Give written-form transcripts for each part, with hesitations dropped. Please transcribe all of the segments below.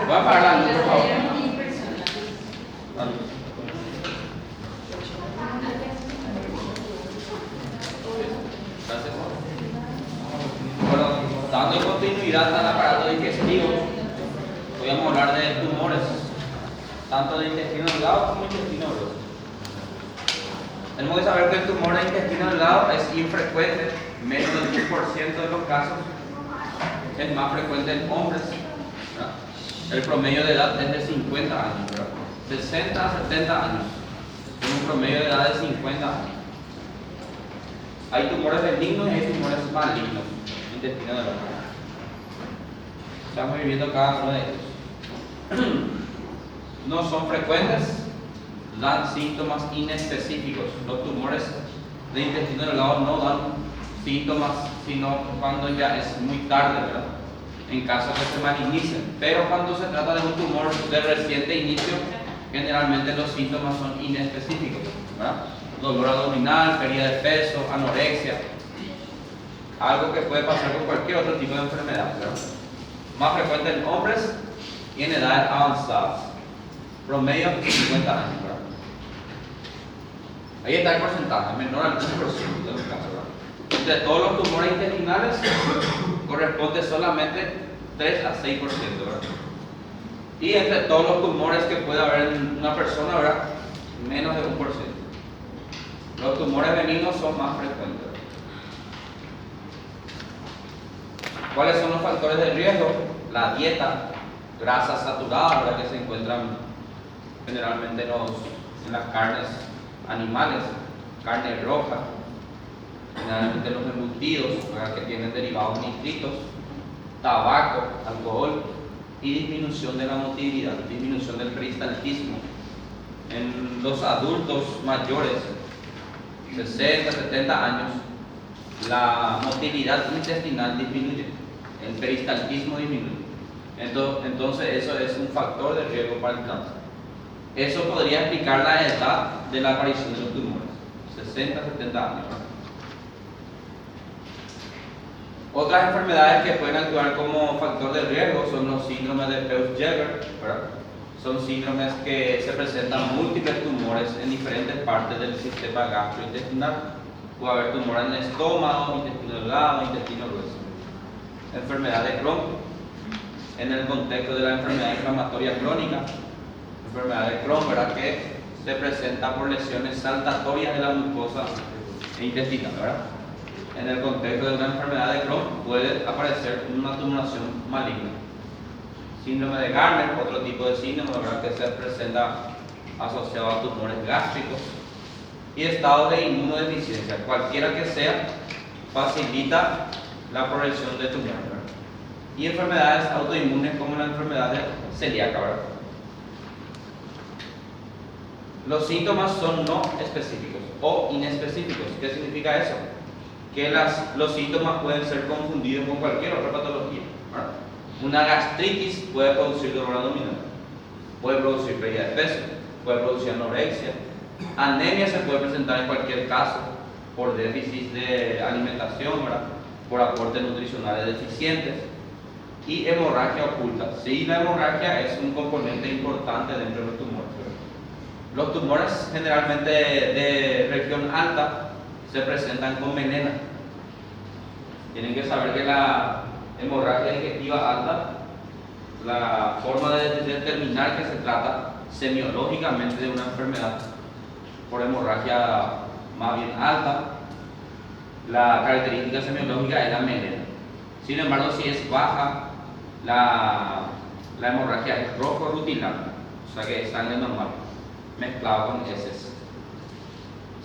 Voy a apagar la luz, por favor. La luz. Gracias. Bueno, dando continuidad al aparato digestivo, hoy vamos a hablar de tumores, tanto de intestino delgado como intestino grueso. Tenemos que saber que el tumor de intestino delgado es infrecuente, menos del 1% de los casos. Es más frecuente en hombres, ¿verdad? El promedio de edad es de 50 años, ¿verdad? 60 a 70 años. Tiene un promedio de edad de 50 años. Hay tumores benignos y hay tumores malignos, intestino delgado. Estamos viviendo cada uno de ellos. No son frecuentes, dan síntomas inespecíficos. Los tumores de intestino delgado no dan síntomas, sino cuando ya es muy tarde, ¿verdad? En caso que se malignicen. Pero cuando se trata de un tumor de reciente inicio, generalmente los síntomas son inespecíficos, ¿verdad? Dolor abdominal, pérdida de peso, anorexia, algo que puede pasar con cualquier otro tipo de enfermedad, ¿verdad? Más frecuente en hombres y en edades avanzadas, promedio de 50 años, ¿verdad? Ahí está el porcentaje, menor al 1% de los casos, ¿verdad? De todos los tumores intestinales corresponde solamente 3 a 6%, ¿verdad? Y entre todos los tumores que puede haber en una persona, ¿verdad? Menos de 1%. Los tumores benignos son más frecuentes, ¿verdad? ¿Cuáles son los factores de riesgo? La dieta, grasas saturadas, ¿verdad? Que se encuentran generalmente en las carnes animales, carne roja, generalmente los embutidos, ¿verdad? Que tienen derivados nitritos, tabaco, alcohol y disminución de la motilidad, disminución del peristaltismo. En los adultos mayores, 60, 70 años, la motilidad intestinal disminuye, el peristaltismo disminuye. Entonces eso es un factor de riesgo para el cáncer. Eso podría explicar la edad de la aparición de los tumores, 60, 70 años. Otras enfermedades que pueden actuar como factor de riesgo son los síndromes de Peutz-Jeghers, ¿verdad? Son síndromes que se presentan múltiples tumores en diferentes partes del sistema gastrointestinal. Puede haber tumores en el estómago, intestino delgado, intestino grueso. Enfermedad de Crohn, en el contexto de la enfermedad inflamatoria crónica, enfermedad de Crohn, ¿verdad? Que se presenta por lesiones saltatorias de la mucosa intestinal, ¿verdad? En el contexto de una enfermedad de Crohn puede aparecer una tumoración maligna. Síndrome de Gardner, otro tipo de síndrome, ¿verdad? Que se presenta asociado a tumores gástricos. Y estados de inmunodeficiencia, cualquiera que sea, facilita la progresión de tumores, ¿verdad? Y enfermedades autoinmunes como la enfermedad de celíaca, ¿verdad? Los síntomas son no específicos o inespecíficos. ¿Qué significa eso? Que los síntomas pueden ser confundidos con cualquier otra patología, ¿verdad? Una gastritis puede producir dolor abdominal, puede producir pérdida de peso, puede producir anorexia. Anemia se puede presentar en cualquier caso por déficit de alimentación, ¿verdad? Por aportes nutricionales deficientes. Y hemorragia oculta. Sí, la hemorragia es un componente importante dentro de los tumores, ¿verdad? Los tumores generalmente de región alta se presentan con melena. Tienen que saber que la hemorragia digestiva alta, la forma de determinar que se trata semiológicamente de una enfermedad por hemorragia más bien alta, la característica semiológica es la melena. Sin embargo, si es baja, la hemorragia es rojo rutilante, o sea que es sangre normal, mezclado con heces.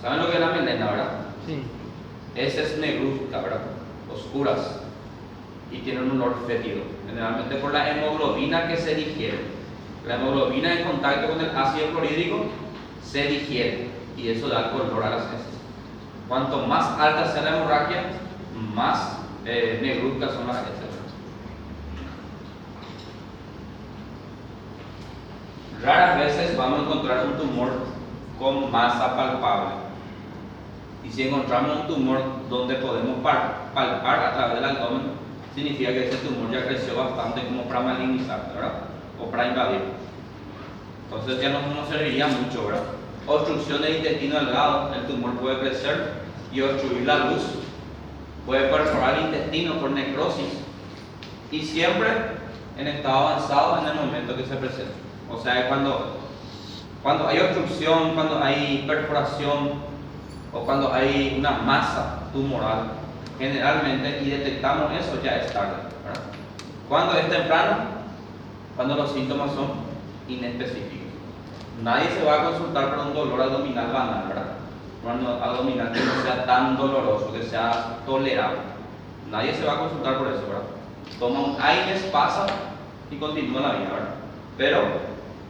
¿Saben lo que es la melena, verdad? Sí. Heces negruzcas, ¿verdad? Oscuras, y tienen un olor fétido, generalmente por la hemoglobina que se digiere. La hemoglobina en contacto con el ácido clorhídrico se digiere y eso da color a las heces. Cuanto más alta sea la hemorragia, más negruzcas son las heces. Raras veces vamos a encontrar un tumor con masa palpable Y si encontramos un tumor donde podemos palpar a través del abdomen, significa que ese tumor ya creció bastante como para malignizar, ¿verdad? O para invadir. Entonces ya no nos serviría mucho, ¿verdad? Obstrucción del intestino delgado, el tumor puede crecer y obstruir la luz, puede perforar el intestino por necrosis y siempre en estado avanzado en el momento que se presenta. O sea, cuando hay obstrucción, cuando hay perforación o cuando hay una masa tumoral, generalmente, y detectamos eso, ya es tarde, ¿verdad? Cuando es temprano, cuando los síntomas son inespecíficos. Nadie se va a consultar por un dolor abdominal banal, ¿verdad? Un abdominal que no sea tan doloroso, que sea tolerable. Nadie se va a consultar por eso, ¿verdad? Toma un AINES, pasa y continúa la vida, ¿verdad? Pero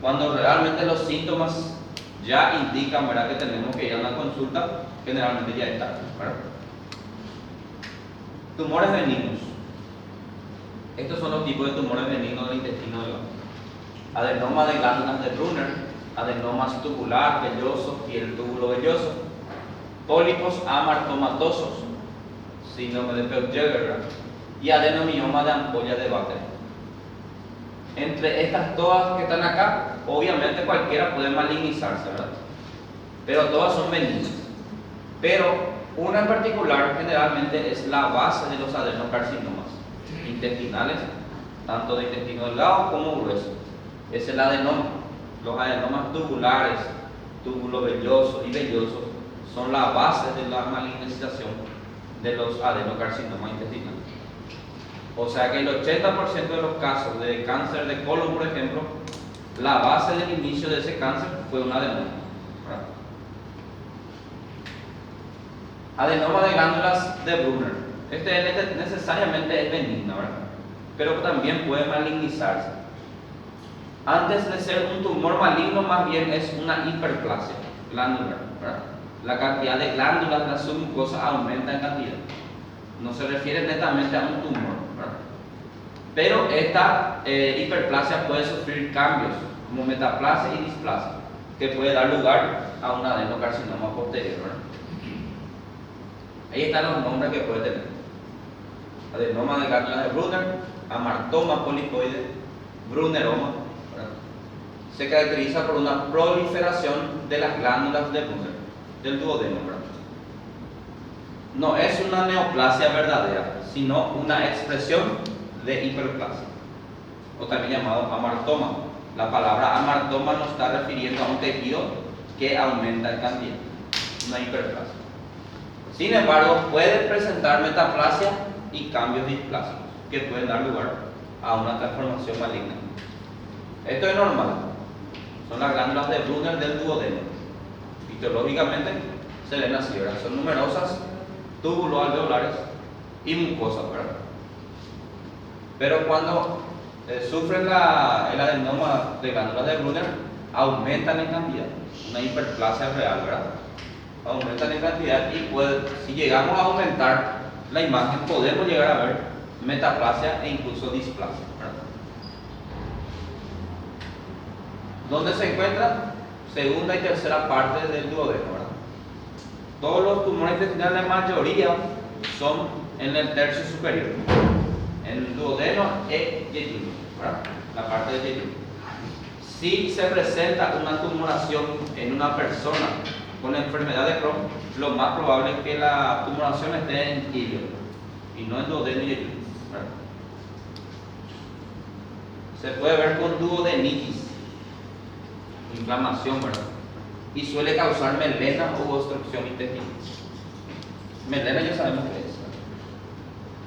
cuando realmente los síntomas ya indican, ¿verdad?, que tenemos que ir a una consulta, generalmente ya es tarde, ¿verdad? Tumores benignos. Estos son los tipos de tumores benignos del intestino delgado. Adenoma de glándulas de Brunner, adenomas tubular, velloso y el túbulo velloso, pólipos amartomatosos, síndrome de Peutz-Jeghers, y adenomioma de ampolla de Vater. Entre estas todas que están acá, obviamente cualquiera puede malignizarse, ¿verdad? Pero todas son benignas. Pero una en particular generalmente es la base de los adenocarcinomas intestinales, tanto de intestino delgado como grueso. Es el adenoma. Los adenomas tubulares, túbulo velloso y velloso son la base de la malignización de los adenocarcinomas intestinales. O sea que el 80% de los casos de cáncer de colon, por ejemplo, la base del inicio de ese cáncer fue un adenoma, ¿verdad? Adenoma de glándulas de Brunner. Este necesariamente es benigno, ¿verdad? Pero también puede malignizarse. Antes de ser un tumor maligno, más bien es una hiperplasia glandular, ¿verdad? La cantidad de glándulas de la submucosa aumenta en cantidad. No se refiere netamente a un tumor, ¿verdad? Pero esta hiperplasia puede sufrir cambios como metaplasia y displasia, que puede dar lugar a un adenocarcinoma posterior, ¿verdad? Ahí están los nombres que puede tener: adenoma de glándulas de Brunner, amartoma polipoide, Brunneroma, ¿verdad? Se caracteriza por una proliferación de las glándulas de Brunner, del duodeno, ¿verdad? No es una neoplasia verdadera, sino una expresión de hiperplasia, o también llamado amartoma. La palabra amartoma nos está refiriendo a un tejido que aumenta en cantidad, una hiperplasia. Sin embargo, puede presentar metaplasia y cambios displásicos que pueden dar lugar a una transformación maligna. Esto es normal. Son las glándulas de Brunner del duodeno. Histológicamente se ven así, ¿verdad? Son numerosas, túbulo-alveolares y mucosas, ¿verdad? Pero cuando sufren el adenoma de glándulas de Brunner, aumentan en cantidad. Una hiperplasia real, ¿verdad? Aumentan en cantidad y si llegamos a aumentar la imagen, podemos llegar a ver metaplasia e incluso displasia, ¿verdad? ¿Dónde se encuentran? Segunda y tercera parte del duodeno, ¿verdad? Todos los tumores intestinales, la mayoría, son en el tercio superior, en el duodeno e yeyuno, ¿verdad? La parte de yeyuno. Si se presenta una tumoración en una persona con la enfermedad de Crohn, lo más probable es que la tumoración esté en ilio y no en duodeno y yeyuno, ¿verdad? Se puede ver con duodenitis, inflamación, ¿verdad? Y suele causar melena u obstrucción intestinal. Melena ya sabemos qué es,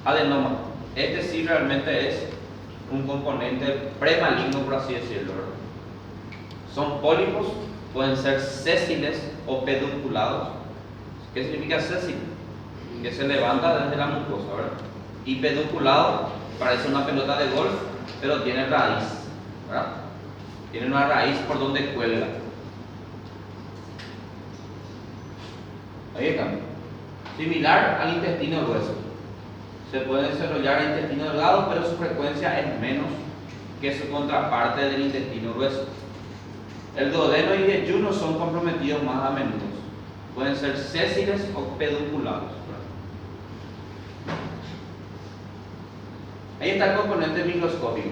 ¿verdad? Adenoma. Este sí realmente es un componente premaligno, por así decirlo, ¿verdad? Son pólipos, pueden ser sésiles o pedunculados. ¿Qué significa sésil? Que se levanta desde la mucosa, ¿verdad? Y pedunculado, parece una pelota de golf, pero tiene raíz, ¿verdad? Tiene una raíz por donde cuelga. Ahí está. Similar al intestino grueso. Se puede desarrollar el intestino delgado, pero su frecuencia es menos que su contraparte del intestino grueso. El duodeno y el yeyuno son comprometidos más a menudo. Pueden ser sésiles o pedunculados. Ahí está el componente microscópico.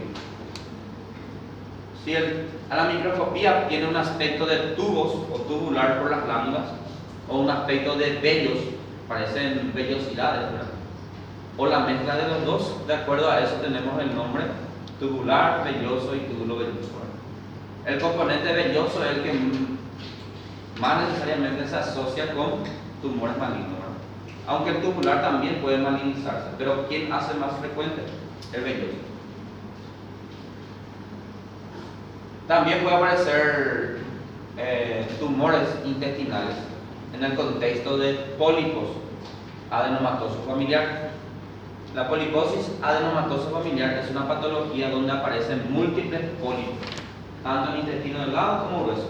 Si a la microscopía tiene un aspecto de tubos o tubular por las glándulas, o un aspecto de vellos, parecen vellosidades, ¿verdad? O la mezcla de los dos, de acuerdo a eso tenemos el nombre tubular, velloso y túbulo velloso. El componente velloso es el que más necesariamente se asocia con tumores malignos, ¿verdad? Aunque el tubular también puede malignizarse, pero ¿quién hace más frecuente? El velloso. También puede aparecer tumores intestinales en el contexto de pólipos adenomatoso familiar. La poliposis adenomatoso familiar es una patología donde aparecen múltiples pólipos, tanto en intestino delgado como grueso.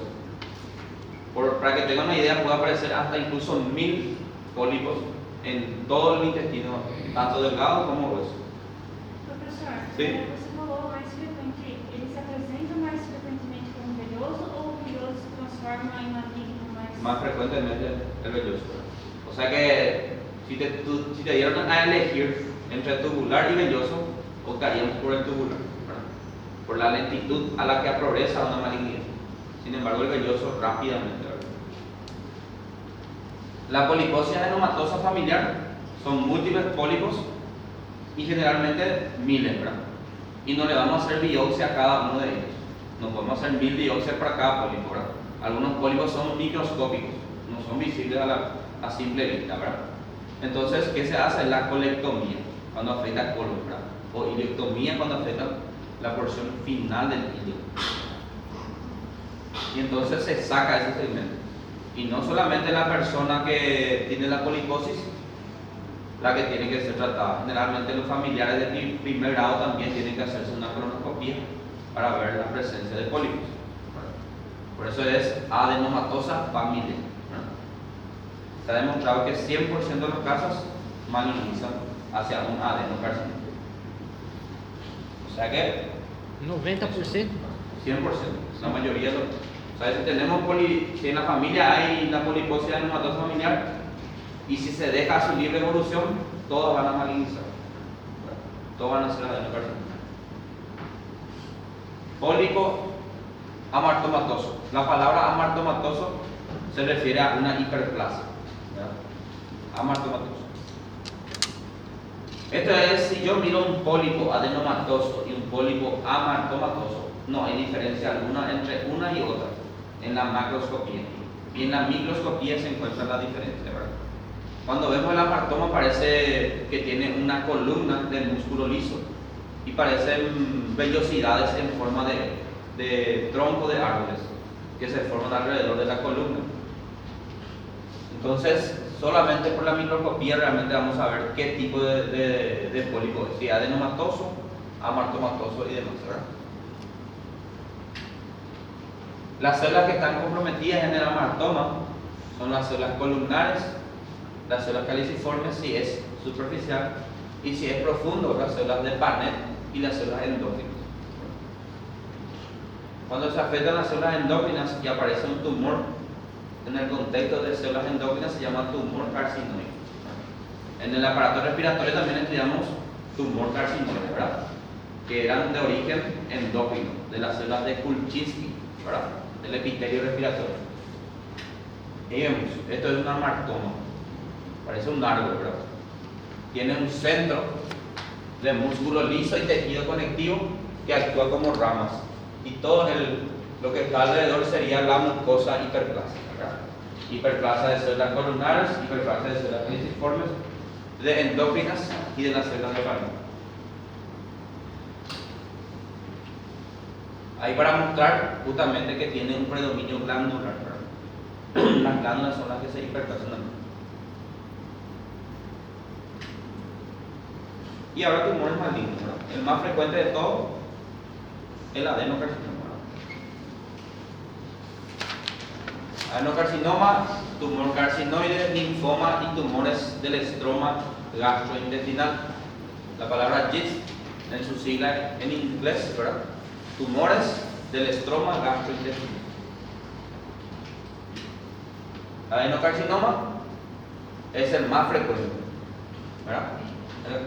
Para que tengan una idea, puede aparecer hasta incluso 1000 pólipos en todo el intestino, tanto delgado como grueso. Professor, Sí. Você falou mais frequente, ele se apresenta mais frequentemente como velhoso ou o velhoso se transforma em maligno mais? Más frecuentemente el velloso. O sea que si te dieron a elegir entre tubular y velloso, optaríamos por el tubular, ¿verdad? Por la lentitud a la que progresa una malignidad. Sin embargo, el velloso rápidamente, ¿verdad? La poliposis adenomatosa familiar son múltiples pólipos y generalmente miles, ¿verdad? Y no le vamos a hacer biopsia a cada uno de ellos. No podemos hacer 1000 biopsias para cada pólipo, ¿verdad? Algunos pólipos son microscópicos, no son visibles a simple vista, ¿verdad? Entonces, ¿qué se hace? La colectomía, cuando afecta el colon, ¿verdad? O ileoctomía cuando afecta la porción final del hígado. Y entonces se saca ese segmento. Y no solamente la persona que tiene la poliposis la que tiene que ser tratada. Generalmente los familiares de primer grado también tienen que hacerse una colonoscopia para ver la presencia de pólipos. Por eso es adenomatosa familiar. Se ha demostrado que 100% de los casos malignizan hacia un adenocarcinoma. O sea que 90%. 100%, la mayoría de los. O sea, si tenemos si en la familia hay la poliposis adenomatosa familiar y si se deja su libre evolución, todos van a malignizar. Todos van a ser adenocarcinoma. Pólipo amartomatoso. La palabra amartomatoso se refiere a una hiperplasia. Amartomatoso. Esto es, si yo miro un pólipo adenomatoso y un pólipo amartomatoso, no hay diferencia alguna entre una y otra en la macroscopía. Y en la microscopía se encuentra la diferencia, ¿verdad? Cuando vemos el amartoma parece que tiene una columna del músculo liso y parecen vellosidades en forma de tronco de árboles que se forman alrededor de la columna. Entonces, solamente por la microscopía realmente vamos a ver qué tipo de pólipo es, si adenomatoso, amartomatoso y demás, ¿verdad? Las células que están comprometidas en el amartoma son las células columnares, las células caliciformes si es superficial y si es profundo, las células de Panet y las células endócrinas. Cuando se afectan las células endócrinas y aparece un tumor en el contexto de células endócrinas se llama tumor carcinoide. En el aparato respiratorio también estudiamos tumor carcinoide, ¿verdad? Que eran de origen endócrino, de las células de Kulczynski, ¿verdad? Del epitelio respiratorio. Y vemos, esto es un amartoma, parece un árbol, ¿verdad? Tiene un centro de músculo liso y tejido conectivo que actúa como ramas. Y todo lo que está alrededor sería la mucosa hiperplásica, ¿verdad? Hiperplasia de células columnares, hiperplasia de células caliciformes, de endócrinas y de las células de Panet. Ahí para mostrar justamente que tiene un predominio glandular, ¿verdad? Las glándulas son las que se hiperplasian. Y ahora tumores malignos, ¿verdad? El más frecuente de todos, el adenocarcinoma. Adenocarcinoma, tumor carcinoide, linfoma y tumores del estroma gastrointestinal. La palabra GIST en su sigla en inglés, ¿verdad? Tumores del estroma gastrointestinal. Adenocarcinoma es el más frecuente, ¿verdad?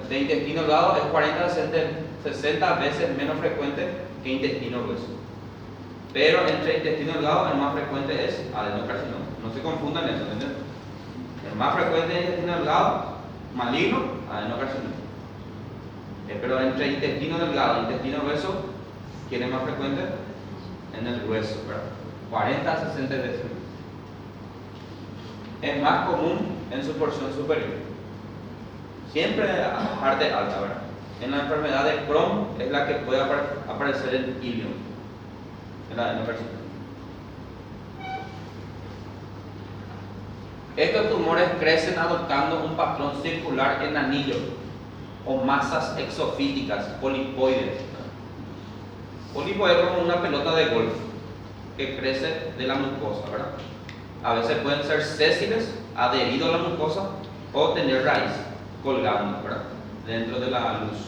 De intestino delgado es 40 a 60 veces menos frecuente que intestino grueso. Pero entre intestino delgado el más frecuente es adenocarcinoma. No se confundan eso, ¿entienden? El más frecuente es intestino delgado, maligno, adenocarcinoma. Pero entre intestino delgado e intestino grueso, ¿quién es más frecuente? En el grueso, ¿verdad? 40 a 60 veces. Es más común en su porción superior. Siempre a parte alta, ¿verdad? En la enfermedad de Crohn es la que puede aparecer el ilion, en la adenocarcinoma. Estos tumores crecen adoptando un patrón circular en anillo o masas exofíticas, polipoides. Pólipo es como una pelota de golf que crece de la mucosa, ¿verdad? A veces pueden ser sésiles, adheridos a la mucosa, o tener raíz colgando, ¿verdad?, dentro de la luz.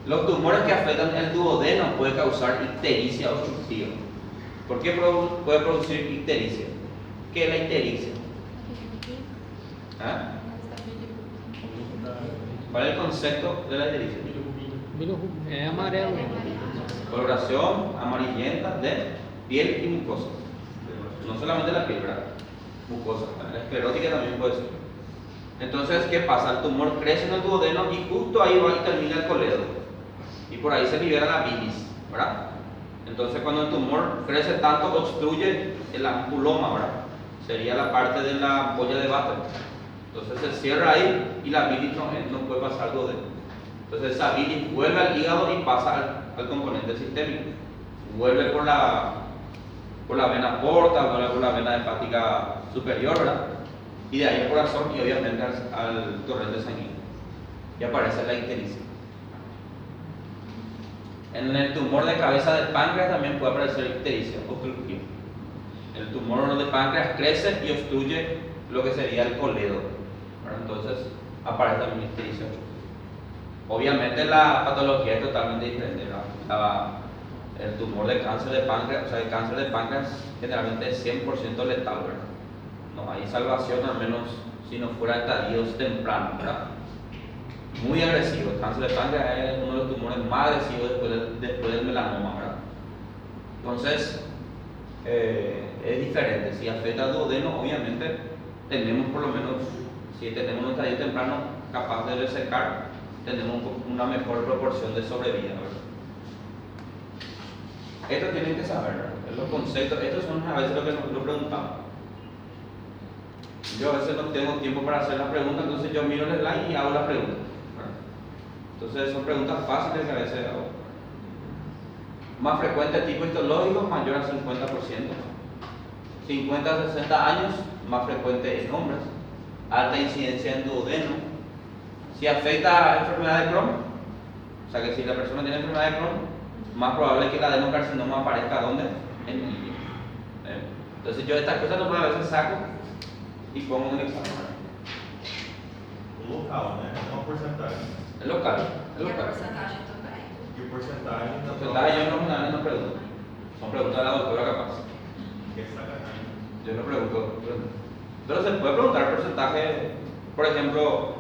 Los tumores que afectan el duodeno pueden causar ictericia obstructiva. ¿Por qué puede producir ictericia? ¿Qué es la ictericia? ¿Ah? ¿Cuál es el concepto de la ictericia? Es amarelo. Coloración amarillenta de piel y mucosa. No solamente la piel, ¿verdad? Mucosa. La esclerótica también puede ser. Entonces, ¿qué pasa? El tumor crece en el duodeno y justo ahí va y termina el coledo. Y por ahí se libera la bilis, ¿verdad? Entonces, cuando el tumor crece tanto, obstruye el ampuloma, ¿verdad? Sería la parte de la ampolla de váter. Entonces se cierra ahí y la bilis no puede pasar al duodeno. Entonces esa bilis vuelve al hígado y pasa al componente sistémico. Vuelve por la vena porta, vuelve por la vena hepática superior, ¿verdad? Y de ahí al corazón y obviamente al torrente sanguíneo. Y aparece la ictericia. En el tumor de cabeza del páncreas también puede aparecer ictericia obstructiva. El tumor de páncreas crece y obstruye lo que sería el coledo, ¿verdad? Entonces aparece también ictericia obstructiva. Obviamente la patología es totalmente diferente, ¿verdad? El tumor de cáncer de páncreas, o sea, el cáncer de páncreas generalmente es 100% letal, ¿verdad? No hay salvación, al menos si no fuera estadios tempranos, ¿verdad? Muy agresivo. El cáncer de páncreas es uno de los tumores más agresivos después del melanoma, ¿verdad? Entonces, es diferente. Si afecta al duodeno, obviamente tenemos por lo menos, si tenemos un estadio temprano capaz de resecar, tenemos una mejor proporción de sobrevida, ¿verdad? Esto tienen que saber, ¿verdad? Los conceptos, estos son a veces lo que nosotros preguntamos. Yo a veces no tengo tiempo para hacer las preguntas, entonces yo miro el slide y hago las preguntas, ¿verdad? Entonces son preguntas fáciles que a veces hago. Más frecuente tipo histológico, mayor al 50%. 50 a 60 años, más frecuente en hombres. Alta incidencia en duodeno. Si afecta a enfermedad de Crohn, o sea que si la persona tiene enfermedad de Crohn, más probable que el adenocarcinoma aparezca ¿dónde? En el hígado. Entonces yo estas cosas a veces saco y pongo en el examen. Local, né? Não porcentagem. Es local. Es E a local. porcentagem também. E porcentagem da Porcentaje yo no pregunto. Son preguntas de la doctora capaz. Que sacanagem. Yo no pregunto. Pero se puede preguntar porcentaje, por ejemplo,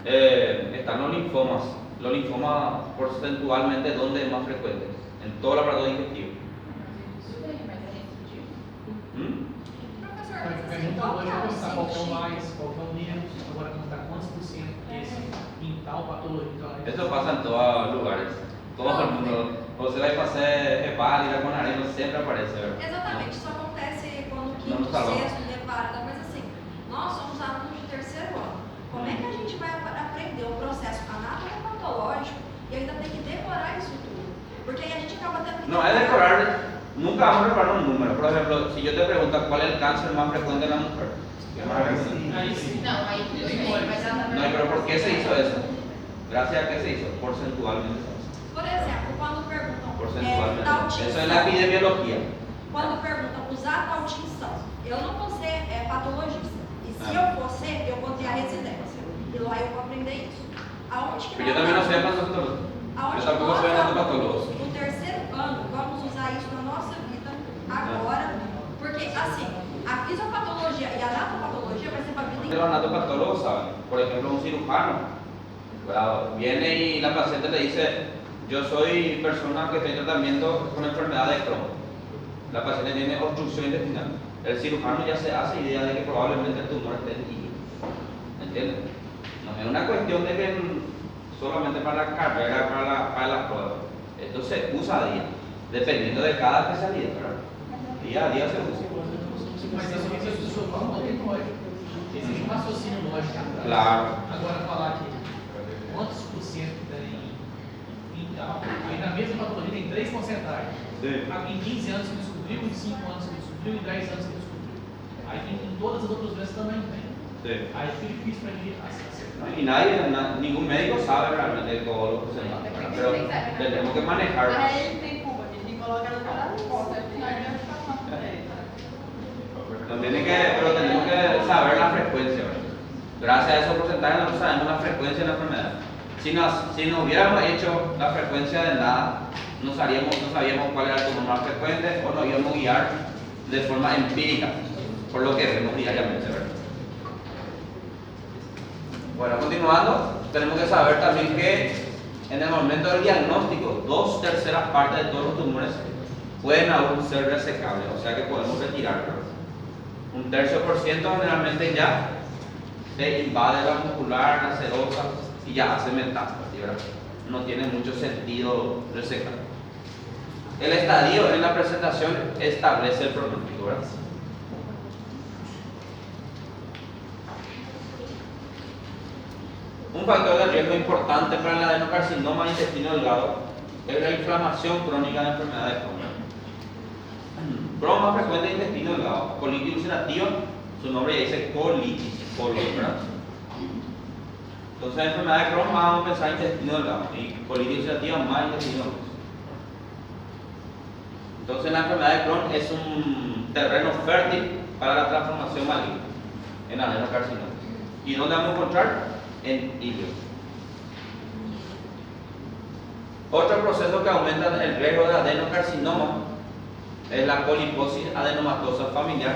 están los linfomas. Los linfomas porcentualmente, ¿dónde es más frecuente? En todo el aparato digestivo. Professor, A mas assim, pergunta qual hoje que é é o perguntar qual que é o sentido? mais, qual que é o menos, agora perguntar quantos por cento esse em tal patologia. Esto pasa en todos lugares. Todo el mundo. Você vai fazer hepática com arena, sempre aparece. ¿Verdad? Exatamente, isso acontece quando o Não quinto, nos salão. sexto, repara, mas assim, nós somos alunos de terceiro ano. Como é que a gente vai aprender o processo anatomopatológico e ainda tem que decorar isso tudo? Porque aí a gente acaba tendo que No es decorar, nunca vamos a preparar un número. Por ejemplo, si yo te pregunto cuál es el cáncer más frecuente en la mujer, ¿qué más frecuente? Aí sim. Não, aí tudo bem, mas ela No, pero ¿por qué se hizo eso? Gracias a qué se hizo, porcentualmente. Por exemplo, quando perguntam Porcentualmente. tal Eso es tinção, la epidemiología. quando perguntam usar tal tinção, eu não vou ser patologista. E se eu for ser, eu vou ter a residência. E lá eu vou aprender isso. Aonde que Pero yo también no soy hepatopatólogo. Aonde Yo tampoco soy nós, hepatopatólogo. alunos do terceiro ano, vamos usar isso na nossa vida agora, porque assim, normalmente los anatopatólogos saben. Por ejemplo, un cirujano, ¿verdad? Viene y la paciente le dice, yo soy persona que estoy en tratamiento con enfermedad de Crohn. La paciente tiene obstrucción intestinal. El cirujano ya se hace idea de que probablemente el tumor esté en hígado. ¿Entienden? No es una cuestión de que solamente para la carrera, para la prueba. Esto se usa a día, dependiendo de cada especialidad, ¿verdad? Día a día se usa. Mas isso só fala um lógico. Existe um raciocínio lógico atrás. Claro. Agora falar que quantos por cento tem então, aí na mesma patologia tem 3 porcentagens. Sim. Em 15 anos que descobriu, em 5 anos que descobriu, em 10 anos que descobriu. Aí em todas as outras doenças também tem. Sí. Aí fica difícil para a gente acertar. Y ningún médico sabe realmente todo lo que se llama, pero tenemos que manejar. Para ele tem culpa, que ele coloca no canal de conta, Pero tenemos que saber la frecuencia, ¿verdad? Gracias a esos porcentajes nosotros sabemos la frecuencia de la enfermedad. Si nos hubiéramos hecho la frecuencia de nada, no sabíamos cuál era el tumor más frecuente o nos íbamos a guiar de forma empírica por lo que vemos diariamente, ¿verdad? Bueno, continuando, tenemos que saber también que en el momento del diagnóstico, 2/3 partes de todos los tumores pueden aún ser resecables, o sea que podemos retirarlos. 1/3% generalmente ya se invade la muscular, la serosa y ya hace metástasis, ¿verdad? No tiene mucho sentido resecar. El estadio en la presentación establece el pronóstico, ¿verdad? Un factor de riesgo importante para el adenocarcinoma de intestino delgado es la inflamación crónica de enfermedades de Crohn. Crohn más frecuente de intestino delgado, colitis ulcerativa, su nombre ya dice colitis, ¿verdad? Entonces, en enfermedad de Crohn vamos a pensar en intestino delgado y colitis ulcerativa más intestino grueso. Entonces, la enfermedad de Crohn es un terreno fértil para la transformación maligna en adenocarcinoma. ¿Y dónde vamos a encontrar? En hígado. Otro proceso que aumenta el riesgo de adenocarcinoma es la poliposis adenomatosa familiar,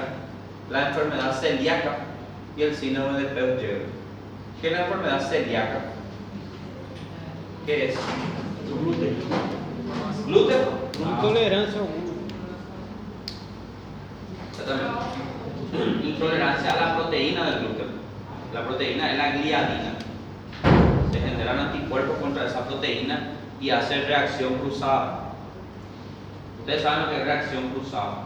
la enfermedad celíaca y el síndrome de Peutz-Jeghers. ¿Qué es la enfermedad celíaca? ¿Qué es? Glúten. ¿Gluten? Intolerancia ao glúten. Exactamente. Intolerancia a la proteína del gluten. La proteína es la gliadina. Se generan anticuerpos contra esa proteína y hace reacción cruzada. Ustedes saben lo que es reacción cruzada.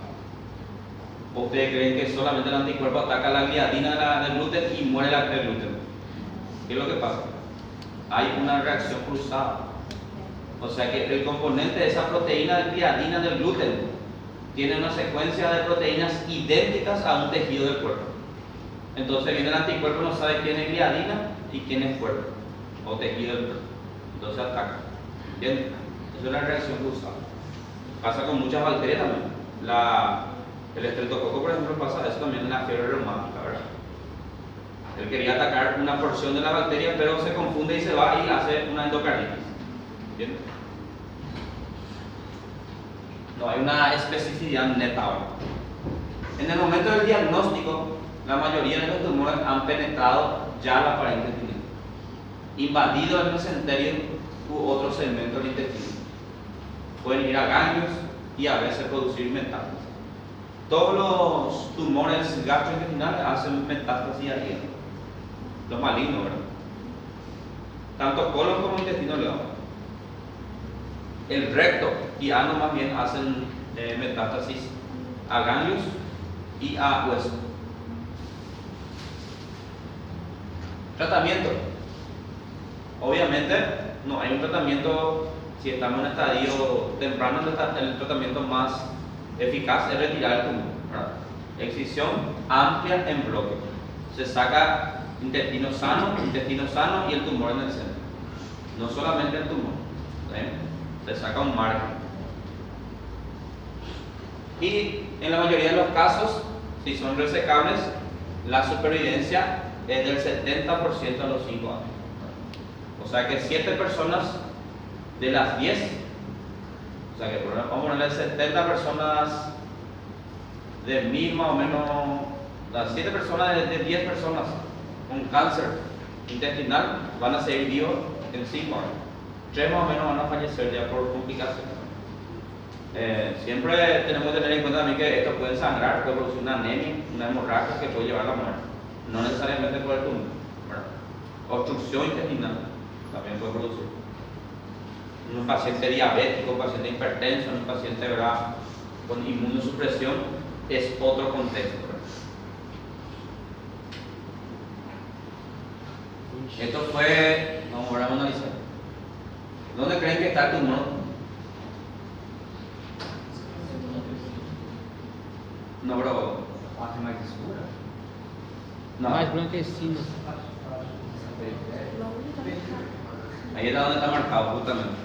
Ustedes creen que solamente el anticuerpo ataca la gliadina del gluten y muere el gluten. ¿Qué es lo que pasa? Hay una reacción cruzada. O sea que el componente de esa proteína de gliadina del gluten tiene una secuencia de proteínas idénticas a un tejido del cuerpo. Entonces viene el anticuerpo, no sabe quién es gliadina y quién es cuerpo o tejido del cuerpo. Entonces ataca. ¿Bien? Eso es la reacción cruzada. Pasa con muchas bacterias también. El estreptococo, por ejemplo, pasa eso también en la fiebre reumática, ¿verdad? Él quería atacar una porción de la bacteria, pero se confunde y se va y hace una endocarditis. ¿Bien? No hay una especificidad neta ahora. En el momento del diagnóstico, la mayoría de los tumores han penetrado ya la pared intestinal, invadido el mesenterio u otro segmento del intestino. Pueden ir a ganglios y a veces producir metástasis. Todos los tumores gastrointestinales hacen metástasis al hígado. Los malignos, ¿verdad? Tanto colon como intestino delgado. El recto y ano más bien hacen metástasis a ganglios y a hueso. Tratamiento. Obviamente no hay un tratamiento, si estamos en un estadio temprano, el tratamiento más eficaz es retirar el tumor, ¿verdad? Excisión amplia en bloque. Se saca intestino sano y el tumor en el centro. No solamente el tumor, se saca un margen. Y en la mayoría de los casos, si son resecables, la supervivencia es del 70% a los 5 años. O sea que 7 personas de las 10, o sea que vamos a ponerle 70 personas de 1000 más o menos, las 7 personas de 10 personas con cáncer intestinal van a seguir vivos en 5 años. 3 más o menos van a fallecer ya por complicaciones. Siempre tenemos que tener en cuenta también que esto puede sangrar, puede producir una anemia, una hemorragia que puede llevar a la muerte. No necesariamente por el tumor, ¿verdad? Obstrucción intestinal también puede producir. Un paciente diabético, un paciente hipertenso, un paciente, ¿verdad?, con inmunosupresión es otro contexto, ¿verdad? Esto fue, vamos a analizar. ¿Dónde creen que está el tumor? No, bro. Parte mais escura? No. Mais blanquecino. Ahí está donde está marcado, justamente.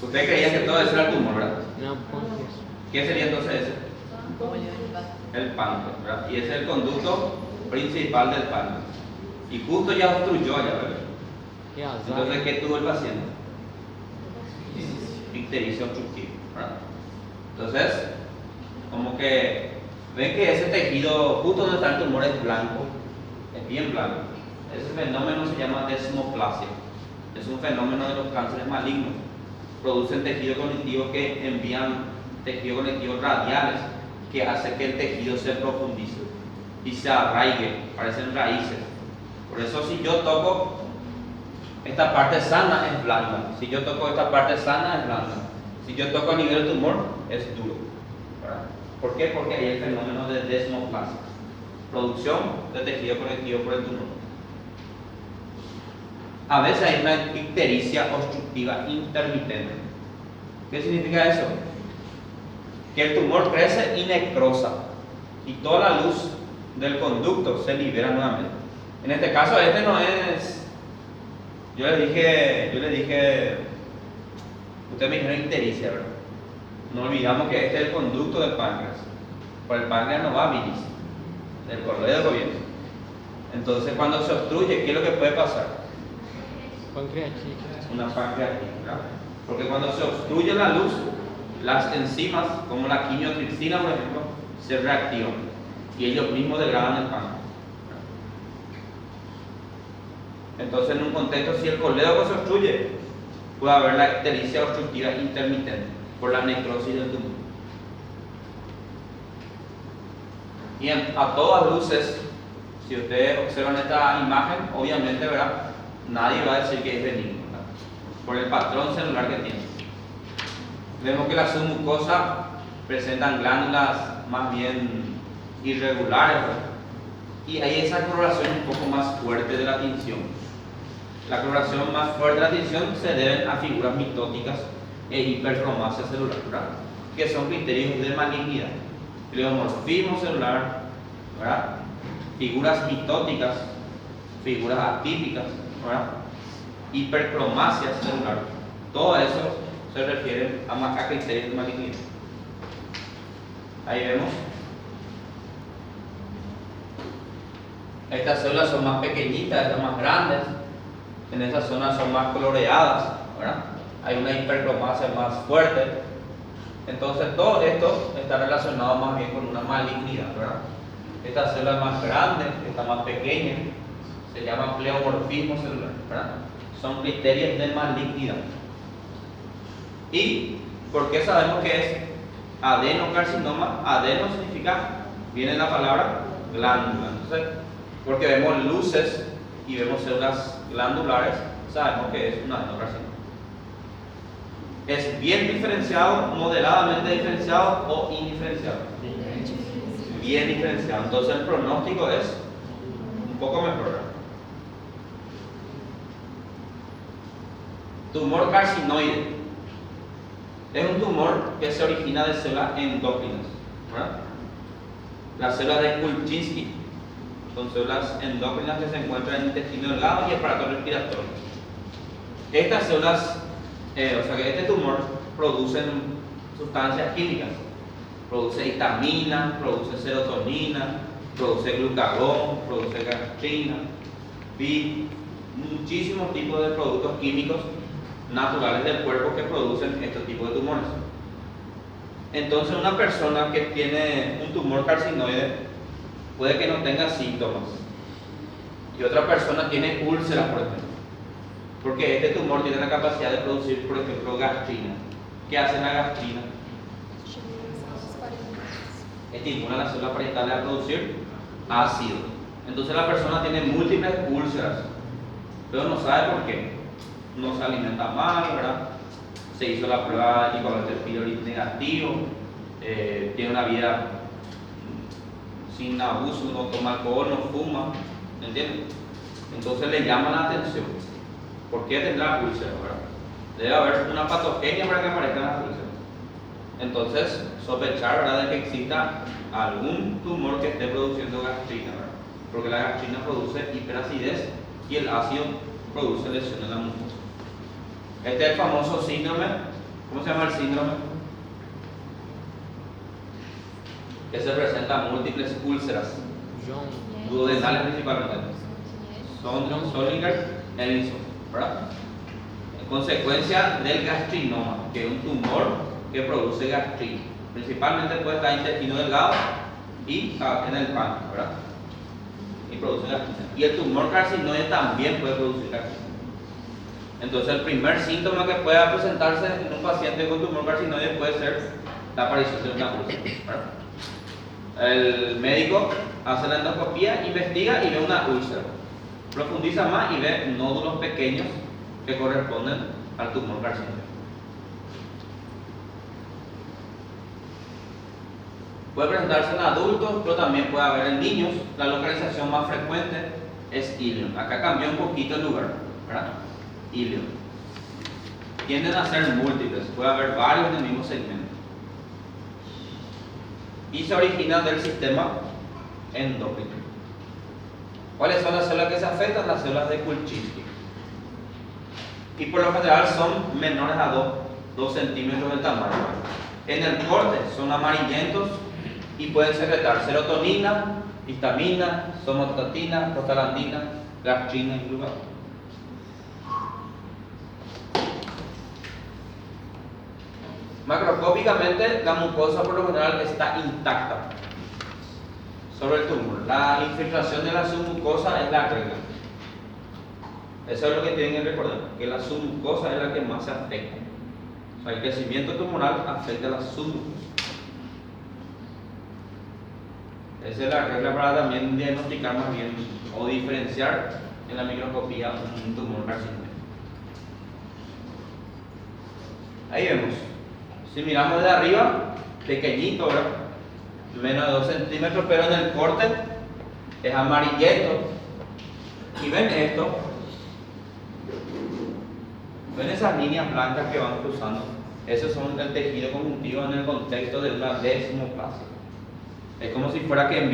Usted creía que todo eso era el tumor, ¿verdad? Não, páncreas. ¿Qué sería entonces ese? El páncreas, ¿verdad? Y ese es el conducto principal del páncreas. Y justo ya obstruyó allá, ¿verdad? Que azar. Entonces, ¿qué tuvo el paciente? Ictericia obstructiva, ¿verdad? Entonces, como que ven que ese tejido, justo donde está el tumor, es blanco, es bien blanco. Ese fenómeno se llama desmoplasia. Es un fenómeno de los cánceres malignos. Producen tejido conectivo que envían tejido conectivos radiales que hace que el tejido se profundice y se arraigue, parecen raíces. Por eso si yo toco esta parte sana es blanda, si yo toco esta parte sana es blanda, si yo toco a nivel del tumor es duro, ¿verdad? ¿Por qué? Porque hay el fenómeno de desmoplasia, producción de tejido conectivo por el tumor. A veces hay una ictericia obstructiva intermitente. ¿Qué significa eso? Que el tumor crece y necrosa y toda la luz del conducto se libera nuevamente. En este caso, este no es. Yo le dije, usted me dijo ictericia, ¿verdad? No olvidamos que este es el conducto del páncreas. Por el páncreas no va bilis, del coloide del gobierno. Entonces, cuando se obstruye, ¿qué es lo que puede pasar? Pancreatite. Una pancreatitis, ¿verdad? Porque cuando se obstruye la luz, las enzimas, como la quimiotripsina, por ejemplo, se reactivan y ellos mismos degradan el páncreas. Entonces, en un contexto, si el colédoco se obstruye, puede haber la ictericia obstructiva intermitente por la necrosis del tumor. Y a todas luces, si ustedes observan esta imagen, obviamente, ¿verdad?, nadie va a decir que es benigno, ¿verdad?, por el patrón celular que tiene. Vemos que las submucosas presentan glándulas más bien irregulares, ¿verdad?, y hay esa coloración un poco más fuerte de la tinción. La coloración más fuerte de la tinción se debe a figuras mitóticas e hipercromasia celular, ¿verdad?, que son criterios de malignidad. Pleomorfismo celular, ¿verdad?, figuras mitóticas, figuras atípicas, ¿verdad?, hipercromasia celular. Todo eso se refiere a criterios de malignidad. Ahí vemos. Estas células son más pequeñitas, estas más grandes. En esas zonas son más coloreadas, ¿verdad? Hay una hipercromasia más fuerte. Entonces todo esto está relacionado más bien con una malignidad, ¿verdad? Esta célula más grande, esta más pequeña, se llama pleomorfismo celular, ¿verdad? Son criterios de malignidad. ¿Y por qué sabemos que es adenocarcinoma? Adeno significa, viene la palabra glándula. Entonces, porque vemos luces y vemos células glandulares, sabemos que es un adenocarcinoma. ¿Es bien diferenciado, moderadamente diferenciado o indiferenciado? Bien diferenciado. Entonces el pronóstico es un poco mejor, ¿verdad? Tumor carcinoide es un tumor que se origina de células endócrinas, ¿verdad? Las células de Kulchinsky son células endócrinas que se encuentran en el intestino delgado y el aparato respiratorio. Estas células, o sea que este tumor produce sustancias químicas, produce histamina, produce serotonina, produce glucagón, produce gastrina, y muchísimos tipos de productos químicos naturales del cuerpo que producen estos tipos de tumores. Entonces una persona que tiene un tumor carcinoide puede que no tenga síntomas. Y otra persona tiene úlceras, por ejemplo. Porque este tumor tiene la capacidad de producir, por ejemplo, gastrina. ¿Qué hace la gastrina? Estimula las células parietales a producir ácido. Entonces la persona tiene múltiples úlceras, pero no sabe por qué. No se alimenta mal, ¿verdad? Se hizo la prueba de equivalente pylori negativo, tiene una vida sin abuso, no toma alcohol, no fuma, ¿entiendes? Entonces le llama la atención. ¿Por qué tendrá úlceras, verdad? Debe haber una patogenia para que aparezcan las úlceras. Entonces, sospechar, ¿verdad?, de que exista algún tumor que esté produciendo gastrina, ¿verdad? Porque la gastrina produce hiperacidez y el ácido produce lesión en la mucosa. Este es el famoso síndrome. ¿Cómo se llama el síndrome? Que se presenta múltiples úlceras John. duodenales principalmente. Son Solinger-Ellison, ¿verdad? En consecuencia del gastrinoma, que es un tumor que produce gastrina. Principalmente puede estar en intestino delgado y en el páncreas, ¿verdad? Y produce gastrina. Y el tumor carcinoide también puede producir gastrina. Entonces el primer síntoma que pueda presentarse en un paciente con tumor carcinoide puede ser la aparición de una úlcera, ¿verdad? El médico hace la endoscopía, investiga y ve una úlcera. Profundiza más y ve nódulos pequeños que corresponden al tumor carcinoide. Puede presentarse en adultos, pero también puede haber en niños. La localización más frecuente es ilion. Acá cambió un poquito el lugar, ¿verdad? Ilion. Tienden a ser múltiples, puede haber varios en el mismo segmento. Y se originan del sistema endocrino. ¿Cuáles son las células que se afectan? Las células de Kulchinsky. Y por lo general son menores a 2 centímetros de tamaño. En el corte son amarillentos y pueden secretar serotonina, histamina, somatostatina, prostaglandina, gastrina y glucagon. Macroscópicamente la mucosa por lo general está intacta sobre el tumor. La infiltración de la submucosa es la regla. Eso es lo que tienen que recordar, que la submucosa es la que más se afecta. O sea, el crecimiento tumoral afecta a la submucosa. Esa es la regla para también diagnosticar más bien o diferenciar en la microscopía un tumor carcinógeno. Ahí vemos. Si miramos de arriba, pequeñito, ¿verdad? Menos de 2 centímetros, pero en el corte es amarillento. Y ven esto. ¿Ven esas líneas blancas que van cruzando? Esos son el tejido conjuntivo en el contexto de una desmoplasia. Es como si fuera que